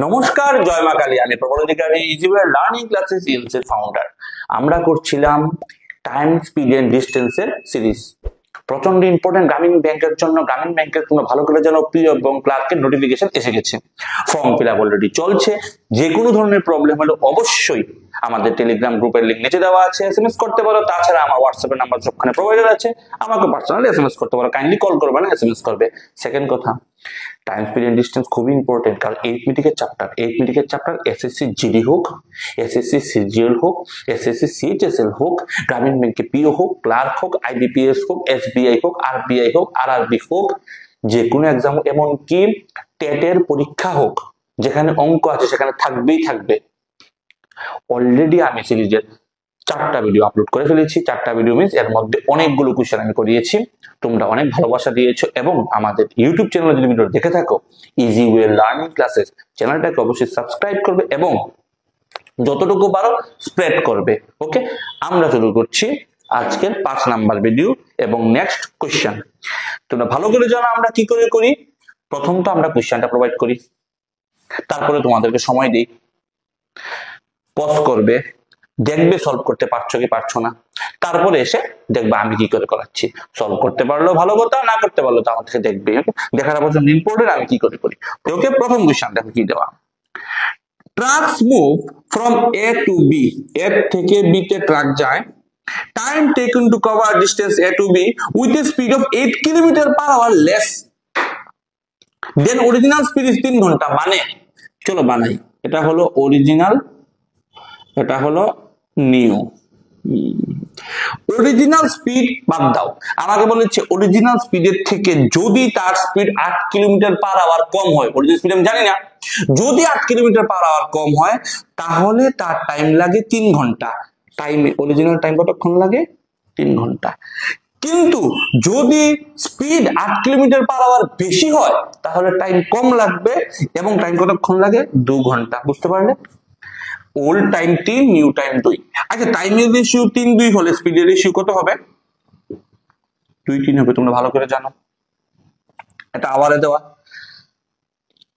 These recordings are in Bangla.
নমস্কার, জয় মা কালী। আমি প্রবল অধিকারী, ইজিওয়ে লার্নিং ক্লাসেস ইএলস এর ফাউন্ডার। আমরা করছিলাম টাইম, স্পিড এন্ড ডিস্টেন্সের সিরিজ। প্রচন্ড ইম্পর্টেন্ট গ্রামীণ ব্যাংকের জন্য। গ্রামীণ ব্যাংকের কোনো ভালো করে যেন পিও এবং ক্লার্কের নোটিফিকেশন এসে গেছে, ফর্ম ফিল আপ অলরেডি চলছে। যে কোনো ধরনের প্রবলেম হলে অবশ্যই আমাদের টেলিগ্রাম গ্রুপের লিঙ্ক নিচে দেওয়া আছে, এসএমএস করতে পারো। তাছাড়া আমার হোয়াটসঅ্যাপের নাম্বার সবখানে প্রোভাইডার আছে, আমাকে পার্সোনালি এসএমএস করতে পারো। কাইন্ডলি কল করবে না, এসএমএস করবে। সেকেন্ড কথা, টাইম, স্পিড এন্ড ডিস্টেন্স খুবই ইম্পর্টেন্ট, কারণ 8 মিনিটের চ্যাপ্টার এসএসসি জিডি হোক, এসএসসি সিজিএল হোক, এসএসসি সিএইচএসএল হোক, গ্রামীণ ব্যাংকে পিও হোক, ক্লার্ক হোক, আইবিপিএস হোক, এসবিআই হোক, আরবিআই হোক, আরআরবি হোক, যে কোনো এক্সাম, এমনকি টেটের পরীক্ষা হোক, যেখানে অঙ্ক আছে সেখানে থাকবেই থাকবে। অলরেডি আমি সিরিজের 4টা ভিডিও আপলোড করে ফেলেছি। 4টা ভিডিও মিন্স এর মধ্যে অনেকগুলো কোশ্চেন আমি করিয়েছি। তোমরা অনেক ভালোবাসা দিয়েছো এবং আমাদের ইউটিউব চ্যানেলে যদি ভিডিও দেখে থাকো, ইজি ওয়ে লার্নিং ক্লাসেস চ্যানেলটাকে অবশ্যই সাবস্ক্রাইব করবে এবং যতটুকু পারো স্প্রেড করবে। ওকে, আমরা শুরু করছি আজকের 5 নাম্বার ভিডিও এবং নেক্সট কোশ্চেন। তোমরা ভালো করে জানো আমরা কি করে করি। প্রথম তো আমরা কোশ্চেনটা প্রোভাইড করি, তারপরে তোমাদেরকে সময় দিই, পজ করবে, দেখবে সলভ করতে পারছো কি পারছো না, তারপরে এসে দেখবে আমি কি করে করাচ্ছি। সলভ করতে পারলো ভালো কথা, না করতে পারলো তো আমার থেকে দেখবে। দেখার অবশ্যই ইম্পর্টেন্ট আমি কি করে করি। ওকে, প্রথম কোশ্চেন দেখো কি দেওয়া। Trucks move from A to B, A থেকে বি তে ট্রাক যায়। Time taken to cover distance A to B with a speed of 8 kilometre per hour less than original speed is 3 ঘন্টা। মানে চলো বানাই। এটা হলো অরিজিনাল, এটা হলো নিউ। অরিজিনাল স্পিড বাদ দাও, আমাকে বলেছে অরিজিনাল স্পিডের থেকে যদি তার স্পিড 8 কিলোমিটার পার আওয়ার কম হয়, অরিজিনাল স্পিড আমি জানি না, যদি 8 কিলোমিটার পার আওয়ার কম হয় তাহলে তার টাইম লাগে 3 ঘন্টা। টাইমে অরিজিনাল টাইম কতক্ষণ লাগে? 3 ঘন্টা। কিন্তু যদি স্পিড 8 কিলোমিটার পার আওয়ার বেশি হয় তাহলে টাইম কম লাগবে এবং টাইম কতক্ষণ লাগে? 2 ঘন্টা। বুঝতে পারলে? Old time 3, new time 2। আচ্ছা, টাইমের রেশিও 3, 2 হলে স্পিডের রেশিও কত হবে? 2, 3 হবে। তোমরা ভালো করে জানো, এটা আওয়ারে দেওয়া।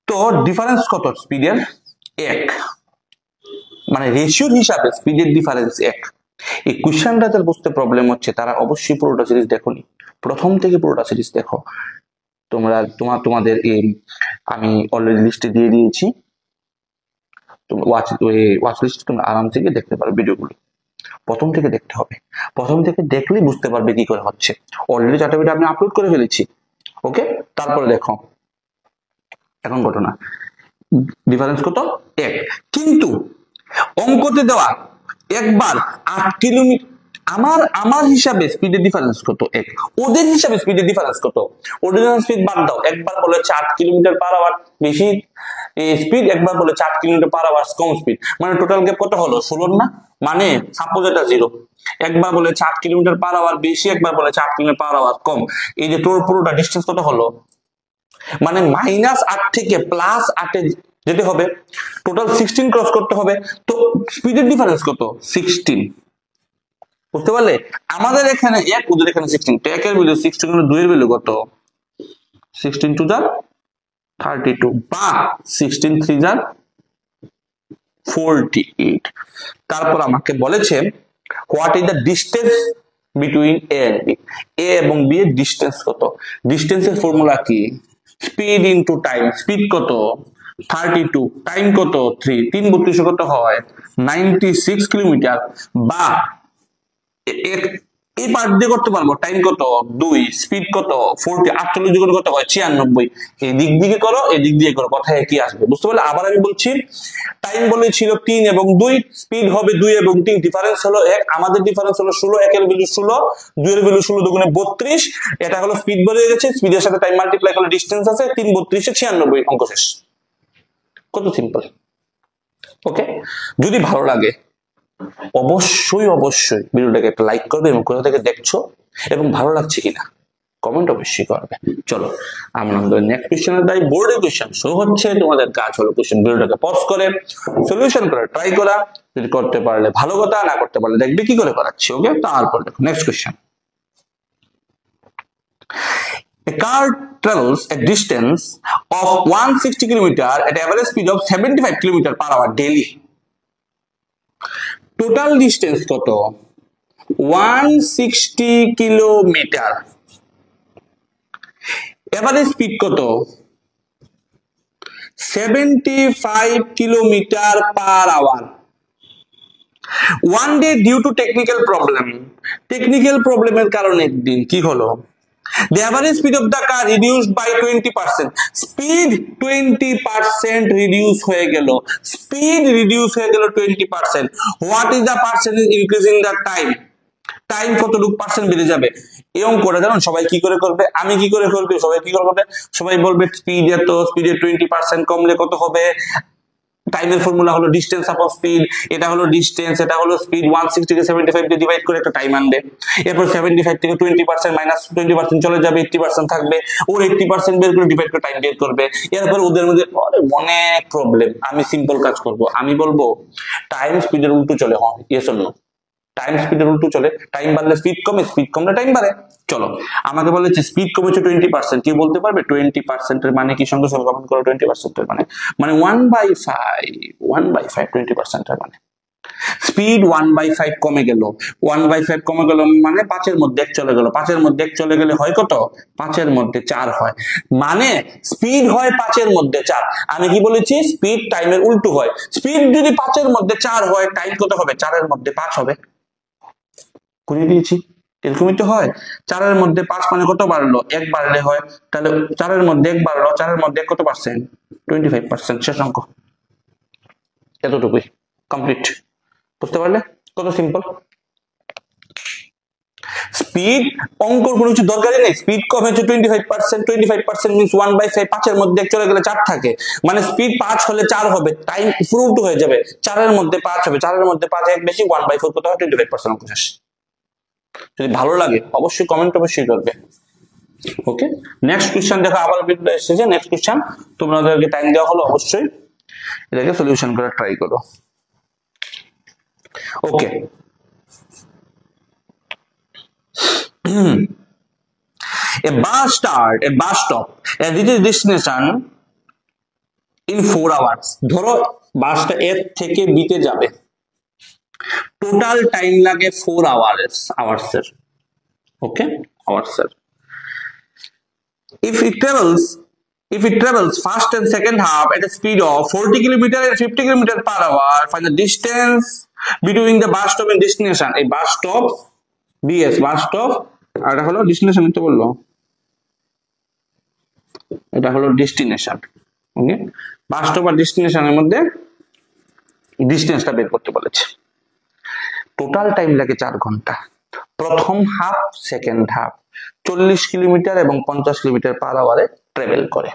তো ডিফারেন্স কত? স্পিডের 1, মানে রেশিওর হিসাবে স্পিডের ডিফারেন্স 1। এই কোশ্চেনটা যাদের বুঝতে প্রবলেম হচ্ছে তারা অবশ্যই পুরোটা সিরিজ দেখোনি, প্রথম থেকে পুরোটা সিরিজ দেখো। তোমাদের এই আমি অলরেডি লিস্টে দিয়ে দিয়েছি, ওয়াচ লিস্ট তোমরা আরাম থেকে দেখতে পারো ভিডিওগুলো। প্রথম থেকে দেখতে হবে, প্রথম থেকে দেখলেই বুঝতে পারবে কি করে হচ্ছে। অলরেডি 4টা ভিডিও আমি আপলোড করে ফেলেছি। ওকে, তারপরে দেখো এখন ঘটনা। ডিফারেন্স কত? 1। কিন্তু অঙ্কতে দেওয়া একবার 8 কিলোমিটার, আমার হিসাবে স্পিডের ডিফারেন্স কত? 1। ওদের হিসাবে স্পিডের ডিফারেন্স কত? অরিজিনাল স্পিড বাদ দাও, একবার বলেছে 8 কিলোমিটার পার আওয়ার বেশি স্পিড, একবার বলেছে 8 কিলোমিটার পার আওয়ার কম স্পিড। মানে টোটাল গ্যাপ কত হলো? 16 না? মানে সাপোজ এটা 0, একবার বলেছে 8 কিলোমিটার পার আওয়ার বেশি, একবার বলেছে 8 কিলোমিটার পার আওয়ার কম। এই যে তোর পুরোটা ডিস্টেন্স কত হলো? মানে -8 থেকে +8 এ যেতে হবে, টোটাল 16 ক্রস করতে হবে। তো স্পিডের ডিফারেন্স কত? 16। বুঝতে পারলে? আমাদের এখানে 1, ওদের এখানে 16। তো 1 এর ভ্যালু 16, 2 এর ভ্যালু কত? 16 2 = 32 বা 16 3 = 48। তারপর আমাকে বলেছে what is the distance between A and B. A এবং বি এর ডিস্টেন্স কত? ডিস্টেন্সের ফর্মুলা কি? Speed into time. স্পিড কত? 32, টাইম কত? 3, 3 32 কত হয়? 96 কিলোমিটার। বা এই পার্ট দিয়ে করতে পারবো। টাইম কত? 2, স্পিড কত? 40, 48 গুণ কত হয়? 96। এই দিক দিয়ে করো, এই দিক দিয়ে করো, কথা একই আসবে। বুঝতে পারলে? আবার আমি বলছি, টাইম বলেছিল 3 এবং 2, স্পিড হবে 2 এবং 3, ডিফারেন্স হলো 1। আমাদের ডিফারেন্স হলো 16, 1 এর ভ্যালু 16, 2 এর ভ্যালু 16 2 × 32। এটা হলো স্পিড বেড়ে গেছে, স্পিডের সাথে টাইম মাল্টিপ্লাই করলে ডিস্টেন্স আছে 3 32 96, অঙ্ক শেষ। কত সিম্পল। ওকে, যদি ভালো লাগে অবশ্যই ভিডিওটাকে একটা লাইক করবে এবং কোথা থেকে দেখছো এবং ভালো লাগছে কিনা কমেন্ট অবশ্যই করবে। চলো আমরা আমাদের নেক্সট কোশ্চেনে যাই। বোর্ডের কোশ্চেন শো হচ্ছে, তোমাদের কাজ হলো কোশ্চেন ভিডিওটাকে পজ করে সলিউশন করে ট্রাই করা। যদি করতে পারলে ভালো কথা, না করতে পারলে দেখবে কি করে করাচ্ছি। ওকে, তারপর দেখো next question. A car travels a distance of 160 kilometer at average speed of 75 kilometer per hour daily. Total distance কত? 160 কিলোমিটার। Average speed কত? 75 kilometer per hour. One day due to technical problem. Technical problem এর কারণে একদিন কি হলো? The average speed of the car reduced by 20%. Speed 20% reduce হয়ে গেল। Speed reduce হয়ে গেল 20%. What is the percentage increasing the time? Time কতটুকু পার্সেন্ট বেড়ে যাবে? এই অঙ্কটা জানো সবাই কি করে করবে? আমি কি করে করবে? সবাই কি করে করবে? সবাই বলবে স্পিড এত, স্পিডে 20% কমলে কত হবে? টাইমের ফর্মুলা হলো ডিস্টেন্স আপন স্পিড। এটা হলো ডিস্টেন্স, এটা হলো স্পিড। 160 কে 75 দিয়ে ডিভাইড করে একটা টাইম আনবে। এরপর 75 থেকে 20% মাইনাস 20% চলে যাবে, 80% থাকবে। ওর 80% বের করে ডিভাইড করে টাইম বের করবে। এরপর ওদের মধ্যে অনেক প্রবলেম। আমি সিম্পল কাজ করব, আমি বলবো টাইম স্পিডের উল্টো চলে। হ্যাঁ, ইয়েস অর নো? টাইম স্পিডের উল্টো চলে। টাইম বাড়লে স্পিড কমে, স্পিড কমলে টাইম বাড়ে। চলো, আমাকে বলেছে স্পিড কমেছে 20%। কি বলতে পারবে 20% এর মানে কি? সঙ্গে সঙ্গে কমেন্ট করো। 20% এর মানে 1/5, 1/5 20% এর মানে স্পিড 1/5 কমে গেল। 1/5 কমে গেল মানে 5 এর মধ্যে 1 চলে গেল। 5 এর মধ্যে 1 চলে গেলে হয় কত? 5 এর মধ্যে 4 হয়। মানে স্পিড হয় 5 এর মধ্যে 4। আমি কি বলেছি? স্পিড টাইমের উল্টো হয়। স্পিড যদি 5 এর মধ্যে 4 হয়, টাইম কত হবে? 4 এর মধ্যে 5 হবে। করে দিয়েছি। এরকমই তো হয়। 4 এর মধ্যে 5 মানে কত বাড়লো? 1 বাড়লে হয়। তাহলে 4 এর মধ্যে 1 বাড়লো, 4 এর মধ্যে কত পার্সেন্ট? 25%। শেষ অঙ্ক। এতটুকুই, কমপ্লিট। বুঝতে পারলে কত সিম্পল? স্পিড অঙ্কর কোনো কিছু দরকারই নেই। স্পিড কম হচ্ছে 25%। 25% মিন্স 1/5। 5 এর মধ্যে 1 চলে গেলে 4 থাকে। মানে স্পিড 5 হলে 4 হবে। টাইম পুরো উল্টো হয়ে যাবে। 4 এর মধ্যে 5 হবে। 4 এর মধ্যে 5 এক বেশি, 1/4 কত হয়? 25% অঙ্ক শেষ। যদি ভালো লাগে অবশ্যই কমেন্ট অবশ্যই করবে। ওকে, নেক্সট কোশ্চেন দেখো। আবার ভিডিও এসেছে। নেক্সট কোশ্চেন তোমাদেরকে টাইম দেওয়া হলো, অবশ্যই এটাকে সলিউশন করার ট্রাই করো। ওকে, a bus stop and reaches destination in 4 hours. ধরো বাসটা এ থেকে বি তে যাবে, টোটাল টাইম লাগে 4 আওয়ার্স এর। ওকে, আওয়ার্স এর। If it travels first and second half at a speed of 40 km and 50 km per hour, find the distance between the bus stop and destination. A bus stop, BS bus stop, আর এটা হলো ডেস্টিনেশন। তো বললো এটা হলো ডেস্টিনেশন। ওকে, বাস স্টপ আর ডেস্টিনেশনের মধ্যে ডিস্টেন্সটা বের করতে বলেছে। টোটাল টাইম লাগে 4 ঘন্টা। প্রথম হাফ, সেকেন্ড হাফ 40 কিলোমিটার এবং 50 কিলোমিটার পার আওয়ারে ট্রাভেল করে।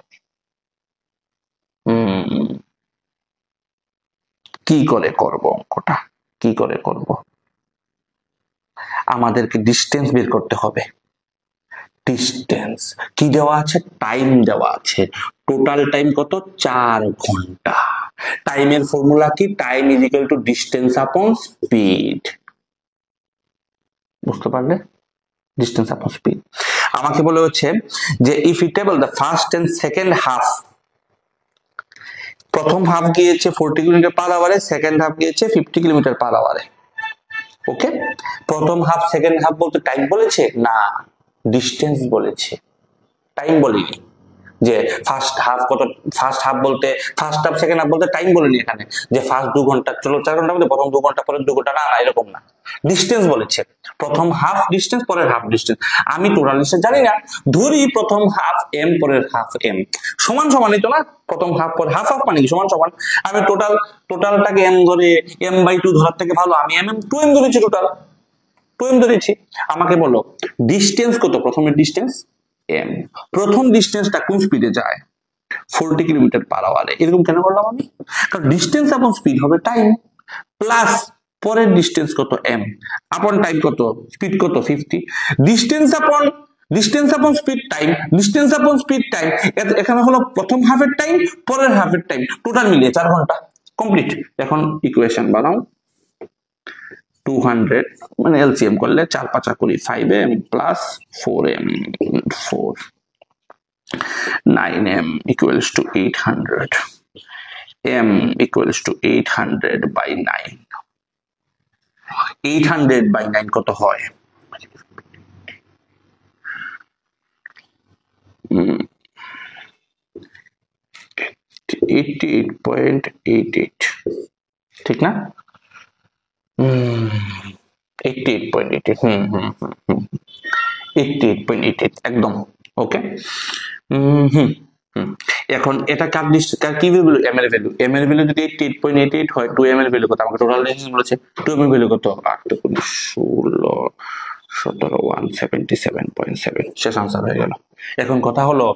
কি করে করব অঙ্কটা? কি করে করব? আমাদেরকে ডিস্টেন্স বের করতে হবে। ডিস্টেন্স কি দেওয়া আছে? টাইম দেওয়া আছে। টোটাল টাইম কত? 4 ঘন্টা। টাইমের ফর্মুলা কি? Time is equal to distance upon speed. বুঝতে পারলে? Distance upon speed. আমাকে বলে হচ্ছে যে if you travel the first and second half, প্রথম হাফ গিয়েছে 40 কিলোমিটার পার আওয়ারে, সেকেন্ড হাফ গিয়েছে 50 কিলোমিটার পার আওয়ারে। ওকে, প্রথম হাফ সেকেন্ড হাফ বলতে টাইম বলেছে না, ডিস্টেন্স বলেছে, টাইম বলিনি। যে ফার্স্ট হাফ কত, ফার্স্ট হাফ বলতে ফার্স্ট হাফ সেকেন্ড হাফ বলতে টাইম বলিনি এখানে যে ফার্স্ট 2 ঘন্টা চলো 4 ঘন্টা মধ্যে প্রথম 2 ঘন্টা পরে 2 ঘন্টা, না না এরকম না। ডিস্টেন্স বলেছে, প্রথম হাফ ডিস্টেন্স পরের হাফ ডিস্টেন্স। আমি টোটাল ডিস্টেন্স জানি না, ধরি প্রথম হাফ এম পরের হাফ এম, সমান সমানই তো না? প্রথম হাফ পর হাফ হাফ মানে কি সমান সমান। আমি টোটালটাকে এম ধরে m/2 ধরার থেকে ভালো আমি mm 2m ধরেছি, টোটাল 2m ধরেছি। আমাকে বলো ডিস্টেন্স কত? প্রথমের ডিস্টেন্স m। প্রথম ডিস্টেন্সটা কোন স্পিডে যায়? 40 কিলোমিটার পার আওয়ারে। এরকম কেন করলাম আমি? কারণ ডিস্টেন্স আপন স্পিড হবে টাইম, প্লাস পরের ডিস্টেন্স কত? m, আপন টাইম কত? স্পিড কত? 50। Distance upon speed time, distance upon speed time. এখানে হলো প্রথম হাফের টাইম, পরের হাফের টাইম, টোটাল মিলিয়ে 4 ঘন্টা কমপ্লিট। এখন ইকুয়েশন বানাও। 200 মানে এলসিএম করলে 4 5 20 5m plus 4m 4 9m equals to 800. M equals to 800 by 9. 800 by 9 কত হয়? 88.88 ঠিক না? 88.88 88.88 একদম ওকে। এখন এটা কার লিস্ট, কি ভ্যালু? এম এর ভ্যালু। এম এর ভ্যালু যদি 88.88 হয়, 2m এর ভ্যালু কত? আমাকে টোটাল ডিস্টেন্স বলেছে, 2m এর ভ্যালু কত? 8 16 17 177.7। শেষ আনসার হয়ে গেল। এখন কথা হলো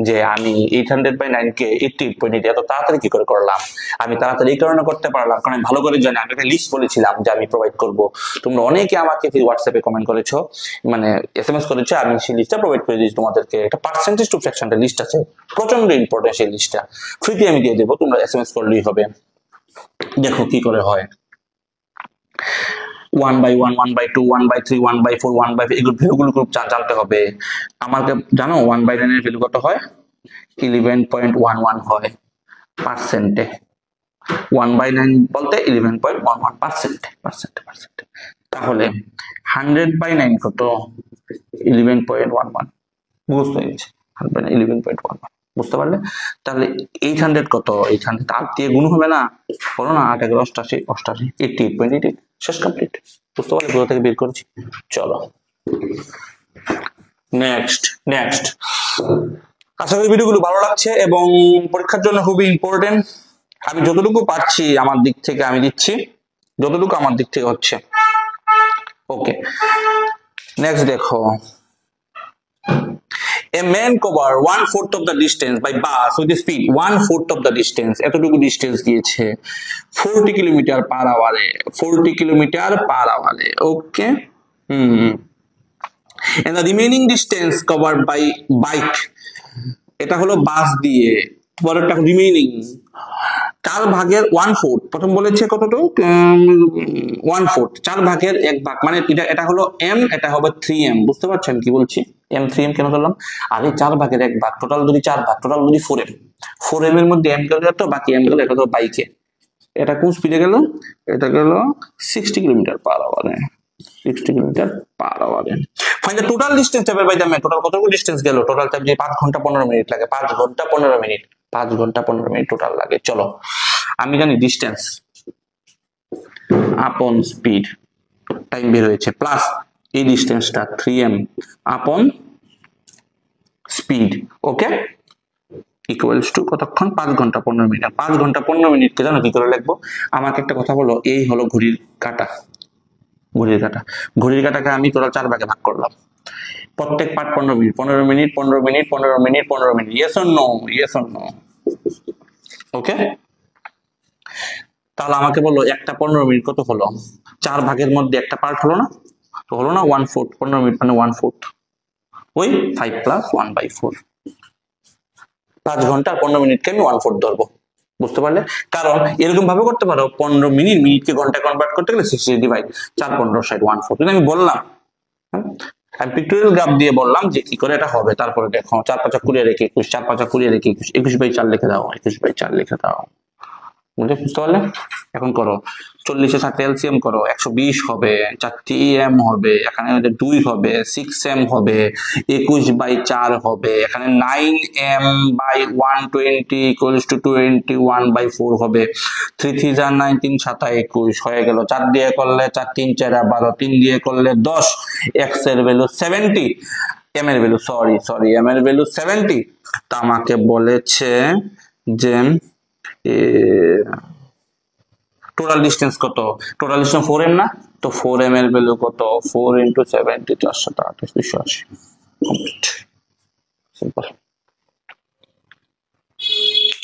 যে আমি 800/9 কে 88.88 এত তাড়াতাড়ি কি করে করলাম? আমি তাড়াতাড়ি এই কারণে করতে পারলাম কারণ আমি ভালো করে জানি, আমি একটা লিস্ট বলেছিলাম যে আমি প্রোভাইড করব। তোমরা অনেকে আমাকে হোয়াটসঅ্যাপে কমেন্ট করেছো, মানে এসএমএস করেছো, আমি সেই লিস্টটা প্রোভাইড করে দিয়েছি তোমাদেরকে। একটা পার্সেন্টেজ টু ফ্র্যাকশনটা লিস্ট আছে, প্রচন্ড ইম্পর্টেন্ট সেই লিস্টটা, ফ্রিতে আমি দিয়ে দেবো, তোমরা এসএমএস করলেই হবে। দেখো কি করে হয়। 1/1 1/2 1/3 1/4 1/5 এগুলো ভ্যালুগুলো খুব জানতে হবে আমাকে। জানো 1/9 এর ভ্যালু কত হয়? 11.11 হয় পার্সেন্টে। 1/9 বলতে 11.11%। তাহলে 100/9 কত? 11.11। বুঝতে পেরেছি, 11.11 বুঝতে পারলে? তাহলে 800 কত? 800 8 দিয়ে গুণ হবে না? বলো না, 8 11 88 88 88.88। শেষ কমপ্লিট। বুঝতে পারলে? কোথা থেকে বের করেছি। চলো নেক্সট। আশা করি ভিডিওগুলো ভালো লাগছে এবং পরীক্ষার জন্য খুবই ইম্পর্টেন্ট। আমি যতটুকু পারছি আমার দিক থেকে আমি দিচ্ছি, যতটুকু আমার দিক থেকে হচ্ছে। ওকে, নেক্সট দেখো। A man cover 1/4 of the distance by bus with the speed 1/4 of the distance. এতটুকু ডিস্টেন্স গিয়েছে 40 কিলোমিটার পার আওয়ারে, 40 কিলোমিটার পার আওয়ারে। Okay, and the remaining distance covered by bike, এটা হলো বাস দিয়ে, পরেরটা রিমেইনিং 4 ভাগের 1/4। প্রথম বলেছে কতটুকু? 1/4, 4 ভাগের 1 ভাগ, মানে এটা হলো m, এটা হবে 3m। বুঝতে পারছেন কি বলছি? m 3m কেন করলাম? আরে 4 ভাগের 1 ভাগ, টোটাল যদি 4 ভাগ, টোটাল যদি 4m, 4m এর মধ্যে m গেল তো বাকি m গেল, এটা তো বাইকে। এটা কোন স্পিডে গেল? এটা গেল 60 কিলোমিটার পার আওয়ারে, 60 কিলোমিটার পার আওয়ারে। Find the total distance travelled by the man. Total কতটুকু ডিসটেন্স গেল? টোটাল টাইম যে 5 ঘন্টা 15 মিনিট লাগে, 5 ঘন্টা 15 মিনিট, 5 ঘন্টা 15 মিনিট টোটাল লাগে। চলো আমি জানি ডিসটেন্স আপন স্পিড টাইম বের হয়েছে, প্লাস এই ডিসটেন্সটা 3m আপন স্পিড। ওকে, ইকুয়ালস টু কতক্ষণ? 5 ঘন্টা 15 মিনিট। 5 ঘন্টা 15 মিনিটকে জানো কি করে লিখবো? আমাকে একটা কথা বলো, এই হলো ঘড়ির কাঁটা, ঘড়ির কাঁটাকে আমি টোটাল 4 ভাগে ভাগ করলাম, প্রত্যেক part 15 minute 15 minute 15 minute 15 minute 15 minute. Yes or no? Yes or no? Okay, তাহলে আমাকে বলো একটা 15 মিনিট কত হলো? 4 ভাগের মধ্যে একটা পার্ট হলো না? তো হলো না 1/4, 15 মিনিট মানে 1/4, ওই 5 + 1/4। 5 ঘন্টা 15 মিনিটকে আমি 1/4 ধরবো। বুঝতে পারলে? কারণ এরকম ভাবে করতে পারো, 15 মিনিট মিনিটকে ঘন্টায় কনভার্ট করতে গেলে 60 ডিভাইড 4 15 60 1/4। কিন্তু আমি বললাম, আমি পিক্টোরিয়াল গ্রাফ দিয়ে বললাম যে কি করে এটা হবে। তারপরে দেখো 4 5 20 রেখে 21, 4 5 20 রেখে 21, 21/4 লিখে দাও, 21/4 লিখে দাও। বুঝতে পারলে? এখন করো 40 এর সাথে এলসিএম করো, 120 হবে, 4টি এম হবে, এখানে 2 হবে, 6m হবে, 21/4 হবে, এখানে 9m/120 = 21/4 হবে। 3 3 9 3 7 21 হয়ে গেল। 4 দিয়ে করলে 4 3 4 12, 3 দিয়ে করলে 10। x এর ভ্যালু 70, m এর ভ্যালু সরি m এর ভ্যালু 70। তা আমাকে বলেছে যে টোটাল ডিস্টেন্স কত? টোটাল ডিস্টেন্স 4m না? তো 4m এর ভ্যালু কত? 4 × 70 428 280। Complete, simple.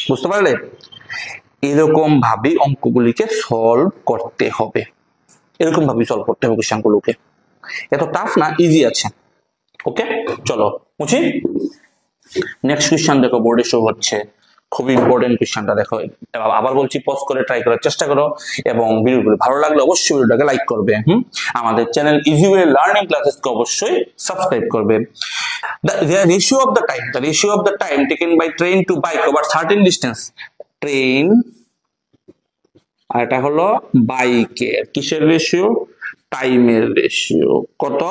বুঝতে পারলে? এরকম ভাবে অঙ্কগুলিকে সলভ করতে হবে, এরকম ভাবে সলভ করতে হবে কোশ্চেনগুলোকে। এত টাফ না, ইজি আছে। ওকে, চলো মুছি। নেক্সট কোশ্চেন দেখো, বোর্ডে শো হচ্ছে খুবই ইম্পর্টেন্ট কোশ্চেনটা দেখো, আবার বলছি পজ করে ট্রাই করার চেষ্টা করো, এবং ভিডিওগুলো ভালো লাগলে অবশ্যই ভিডিওটাকে লাইক করবে। আমাদের চ্যানেল ইজি ওয়ে লার্নিং ক্লাসেসকে অবশ্যই সাবস্ক্রাইব করবে। The ratio of the time taken by train to bike over certain distance, train আর এটা হলো বাইকের কিসের রেশিও, টাইমের রেশিও কত,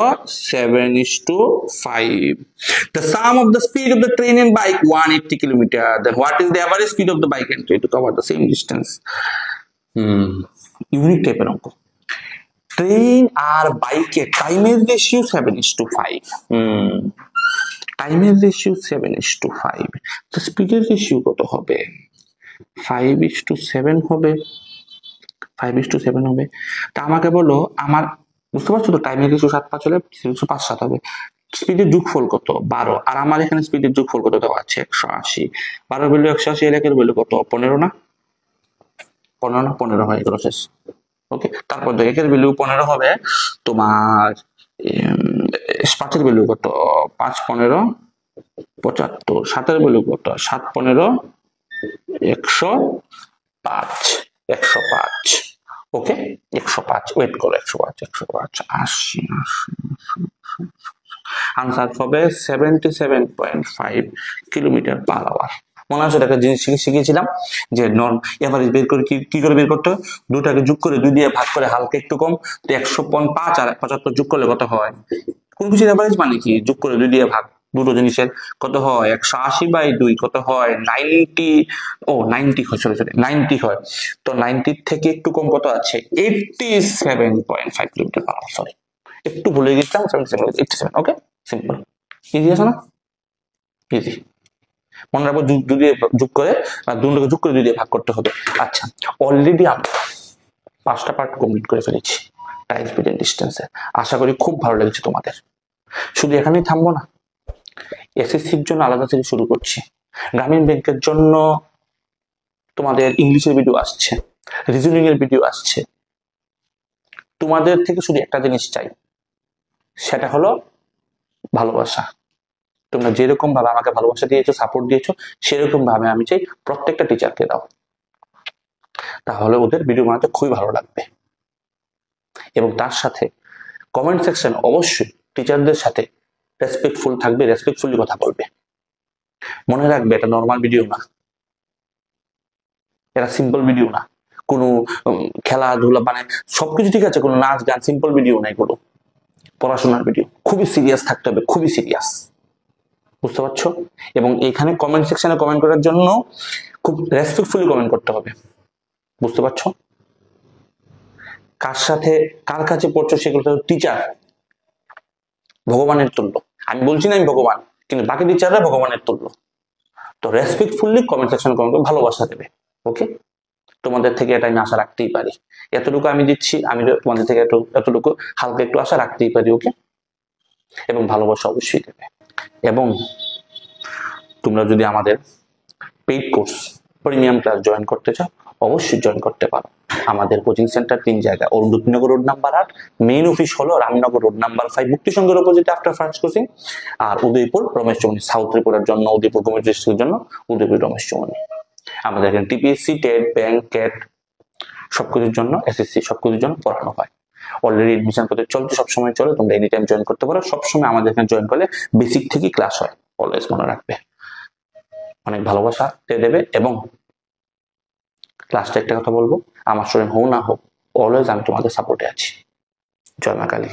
7:5. The sum of the speed of the train and bike 180 kilometer. Then what is the average speed of the bike and train to cover the same distance? Unit টাইপের অঙ্ক। ট্রেন আর বাইকের টাইমের রেশিও 7:5। টাইমের রেশিও 7:5, তো স্পিডের রেশিও কত হবে, 5:7 হবে। 5:7 হবে। তা আমাকে বলো, আমার বুঝতে পারছো তো, টাইমের রেশিও 7:5 হলে 5:7 হবে। স্পিডের যোগফল কত, 12, আর আমার এখানে স্পিডের যোগফল কত দেওয়া আছে, 180। 12 ভ্যালু 180, এর একের ভ্যালু কত, 15 না? 15 হয়ে গেল, শেষ। ওকে, তারপর দেখো একের ভ্যালু 15 হবে, তোমার 5-এর ভ্যালু কত, 5-15 75, 7-এর ভ্যালু কত, 7-15 105। ওকে, 105, ওয়েট করো, 105 80। আনসার হবে 77.5 কিলোমিটার পার আওয়ার। মনে আছে একটা জিনিস শিখেছিলাম যে নর্ম এভারেজ বের করে কি করে বের করতে হয়, দুটাকে যোগ করে 2 দিয়ে ভাগ করে হালকা একটু কম, তো 105 আর 75 যোগ করলে কত হয়, কোন কিছুর এভারেজ মানে কি, যোগ করে 2 দিয়ে ভাগ, দুটো জিনিসের কত হয়, 180/2 কত হয়, 90 হয়, সরি 90 হয়। তো 90 থেকে একটু কম কত আছে, 87.5 কিলোমিটার পার আওয়ার। সরি, একটু ভুলে গেছিলাম, 87। ওকে, সিম্পল, ইজি আছে না? ইজি। মনে রাখবো যদি যোগ করে দুটোকে যোগ করে 2 দিয়ে ভাগ করতে হবে। আচ্ছা, অলরেডি আমরা 5টা পার্ট কমপ্লিট করে ফেলেছি টাইম, স্পিড এন্ড ডিস্টেন্সে। আশা করি খুব ভালো লেগেছে তোমাদের। শুধু এখানেই থামবো না, এসএসসির জন্য আলাদা থেকে শুরু করছি, গ্রামীণ ব্যাংকের জন্য তোমাদের ইংলিশের ভিডিও আসছে, রিজনিং এর ভিডিও আসছে। তোমাদের থেকে শুধু একটা জিনিস চাই, সেটা হলো ভালোবাসা। তোমরা যেরকম ভাবে আমাকে ভালোবাসা দিয়েছো, সাপোর্ট দিয়েছো, সেরকম ভাবে আমি চাই প্রত্যেকটা টিচারকে দাও, তাহলে ওদের ভিডিও বানাতে খুবই ভালো লাগবে। এবং তার সাথে কমেন্ট সেকশন অবশ্যই টিচারদের সাথে রেসপেক্টফুল থাকবে, রেসপেক্টফুলি কথা বলবে। মনে রাখবে, এটা নর্মাল ভিডিও না, এটা সিম্পল ভিডিও না, কোনো খেলাধুলা মানে সবকিছু ঠিক আছে, কোনো নাচ গান, সিম্পল ভিডিও না, এগুলো পড়াশোনার ভিডিও। খুবই সিরিয়াস থাকতে হবে, খুবই সিরিয়াস, বুঝতে পারছো? এবং এখানে কমেন্ট সেকশনে কমেন্ট করার জন্য খুব রেসপেক্টফুলি কমেন্ট করতে হবে, বুঝতে পারছো? কার সাথে কার কাছে পড়ছো সেগুলো তো টিচার ভগবানের তুল্য। আমি বলছি না আমি ভগবান, কিন্তু বাকি টিচাররা ভগবানের তুল্য। তো রেসপেক্টফুলি কমেন্ট সেকশনে কমেন্ট করে ভালোবাসা দেবে। ওকে, তোমাদের থেকে এটা আমি আশা রাখতেই পারি, এতটুকু আমি দিচ্ছি, আমি তোমাদের থেকে এতটুকু হালকা একটু আশা রাখতেই পারি। ওকে, এবং ভালোবাসা অবশ্যই দেবে। এবং তোমরা যদি আমাদের paid course premium class join করতে চাও, অবশ্যই জয়েন করতে পারো। আমাদের কোচিং সেন্টার 3 জায়গায়, অরুণদীপনগর রোড নাম্বার 8, মেইন অফিস হলো রামনগর রোড নাম্বার 5, মুক্তিসংঘের অপোজিটে আফটার ফার্স্ট কোচিং। আর উদয়পুর রমেশ চৌমনি, সাউথ ত্রিপুরার জন্য, উদয়পুর কমিউনিটি ডিস্ট্রিক্টের জন্য উদয়পুর রমেশ চৌমনি। আমাদের এখানে টিপিএসসি, টেট, ব্যাংক, ক্যাট সবকিছুর জন্য, এসএসসি সবকিছুর জন্য পড়ানো হয়। অলরেডি এডমিশন করতে চলছে, সবসময় চলে, তোমরা এনি টাইম জয়েন করতে পারো। সবসময় আমাদের এখানে জয়েন করলে বেসিক থেকে ক্লাস হয়, অলওয়েজ মনে রাখবে। অনেক ভালোবাসা দেবে। এবং ক্লাসটা একটা কথা বলবো, আমার স্টুডেন্ট হও না হোক, অলওয়েজ আমি তোমাদের সাপোর্টে আছি। জয় মা কালী।